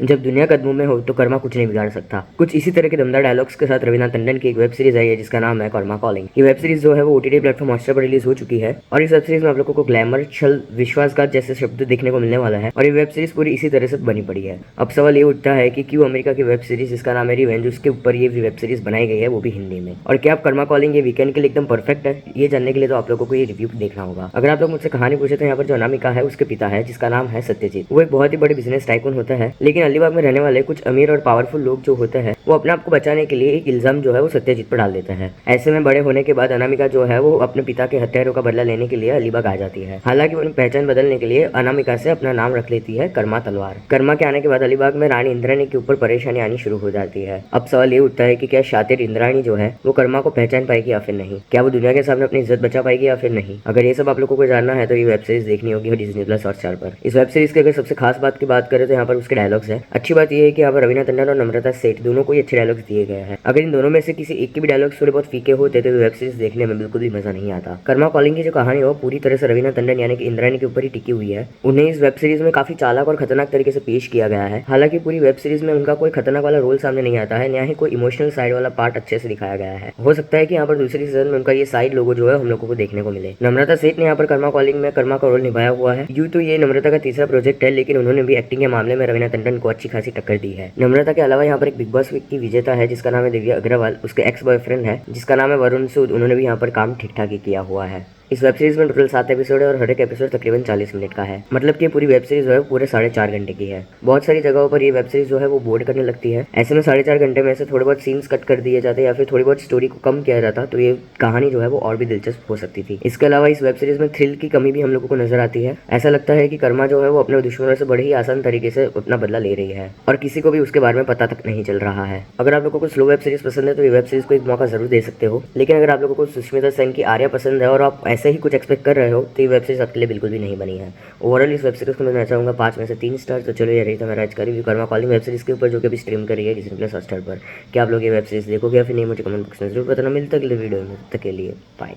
जब दुनिया कदमों में हो तो कर्मा कुछ नहीं बिगाड़ सकता। कुछ इसी तरह के दमदार डायलॉग्स के साथ रवीना टंडन की एक वेब सीरीज आई है जिसका नाम है कर्मा कॉलिंग। ये वेब सीरीज जो है वो ओटीटी प्लेटफॉर्म हॉटस्टार पर रिलीज हो चुकी है और इस वेब सीरीज में आप लोगों को ग्लैमर, छल, विश्वासघात जैसे शब्द देखने को मिलने वाला है और ये वेब सीरीज पूरी इसी तरह से बनी पड़ी है। अब सवाल ये उठता है कि क्यों अमेरिका की वेब सीरीज जिसका नाम है रिवेंज, उसके ऊपर ये वेब सीरीज बनाई गई है, वो भी हिंदी में। और क्या आप कर्मा कॉलिंग ये वीकेंड के लिए एकदम परफेक्ट है? ये जानने के लिए तो आप लोगों को ये रिव्यू देखना होगा। अगर आप लोग मुझसे कहानी पूछे तो यहाँ पर जो अनामिका है उसके पिता है जिसका नाम है सत्यजीत। वो एक बहुत ही बड़े बिजनेस टाइकून होता है, लेकिन अलीबाग में रहने वाले कुछ अमीर और पावरफुल लोग जो होते हैं वो अपने आप को बचाने के लिए एक इल्जाम जो है वो सत्यजीत पर डाल देते हैं। ऐसे में बड़े होने के बाद अनामिका जो है वो अपने पिता के हत्यारों का बदला लेने के लिए अलीबाग आ जाती है। हालांकि वो अपनी पहचान बदलने के लिए अनामिका से अपना नाम रख लेती है कर्मा तलवार। कर्मा के आने के बाद अलीबाग में रानी इंद्राणी के ऊपर परेशानी आनी शुरू हो जाती है। अब सवाल ये उठता है कि क्या शातिर इंद्राणी जो है वो कर्मा को पहचान पाएगी या फिर नहीं? क्या वो दुनिया के सामने अपनी इज्जत बचा पाएगी या फिर नहीं? अगर ये सब आप लोगों को जानना है तो ये वेब सीरीज देखनी होगी डिज्नी प्लस हॉटस्टार पर। इस वेब सीरीज के अगर सबसे खास बात की बात करें तो यहाँ पर उसके डायलॉग्स है। अच्छी बात यह है कि यहाँ पर रवीना टंडन और नम्रता सेठ दोनों को ही अच्छे डायलॉग्स दिए गए हैं। अगर इन दोनों में से किसी एक के भी डायलॉग्स थोड़े बहुत फीके होते तो वेब सीरीज देखने में बिल्कुल भी मजा नहीं आता। कर्मा कॉलिंग की जो कहानी है वो पूरी तरह से रवीना टंडन यानी कि इंद्राणी के ऊपर ही टिकी हुई है। उन्हें इस वेब सीरीज में काफी चालाक और खतरनाक तरीके से पेश किया गया है। हालांकि पूरी वेब सीरीज में उनका कोई खतरनाक वाला रोल सामने नहीं आता है, ना ही कोई इमोशनल साइड वाला पार्ट अच्छे से दिखाया गया है। हो सकता है कि यहाँ पर दूसरी सीजन में उनका ये साइड लोगो जो है हम लोगों को देखने को मिले। नम्रता सेठ ने यहाँ पर कर्मा कॉलिंग में कर्मा का रोल निभाया हुआ है। यूं तो ये नम्रता का तीसरा प्रोजेक्ट है, लेकिन उन्होंने भी एक्टिंग के मामले में रवीना टंडन को अच्छी खासी टक्कर दी है। नम्रता के अलावा यहाँ पर एक बिग बॉस की विजेता है जिसका नाम है दिव्या अग्रवाल। उसके एक्स बॉयफ्रेंड है जिसका नाम है वरुण सूद। उन्होंने भी यहाँ पर काम ठीक ठाक ही किया हुआ है। इस वेब सीरीज में टोटल 7 एपिसोड है और हर एक एपिसोड तकरीबन 40 मिनट का है। मतलब कि पूरी वेब सीरीज जो है पूरे 4.5 घंटे की है। बहुत सारी जगहों पर ये वेब सीरीज जो है वो बोर करने लगती है। ऐसे में 4.5 घंटे में से थोड़े बहुत सीन्स कट कर दिए जाते या फिर थोड़ी बहुत स्टोरी को कम किया जाता तो ये कहानी जो है वो और भी दिलचस्प हो सकती थी। इसके अलावा इस वेब सीरीज में थ्रिल की कमी भी हम लोगों को नजर आती है। ऐसा लगता है कि कर्मा जो है वो अपने दुश्मनों से बड़े ही आसान तरीके से अपना बदला ले रही है और किसी को भी उसके बारे में पता तक नहीं चल रहा है। अगर आप लोगों को स्लो वेब सीरीज पसंद है तो ये वेब सीरीज को एक मौका जरूर दे सकते हो, लेकिन अगर आप लोगों को सुष्मिता सेन की आर्या पसंद है और आप ऐसे ही कुछ एक्सपेक्ट कर रहे हो तो ये वेब सीरीज आपके लिए बिल्कुल भी नहीं बनी है। ओवरऑल इस वेब सीरीज को मैं देना चाहूंगा 5 में से 3 स्टार। तो चलो ये रही था मेरा आज का review Karma calling web series के ऊपर जो कि अभी स्ट्रीम कर रही है डिज्नी प्लस हॉटस्टार पर। क्या आप लोग ये वेब सीरीज देखोगे या फिर नहीं, मुझे कमेंट बॉक्स में जरूर बताना। मिलता है अगले वीडियो में, तब तक के लिए बाय।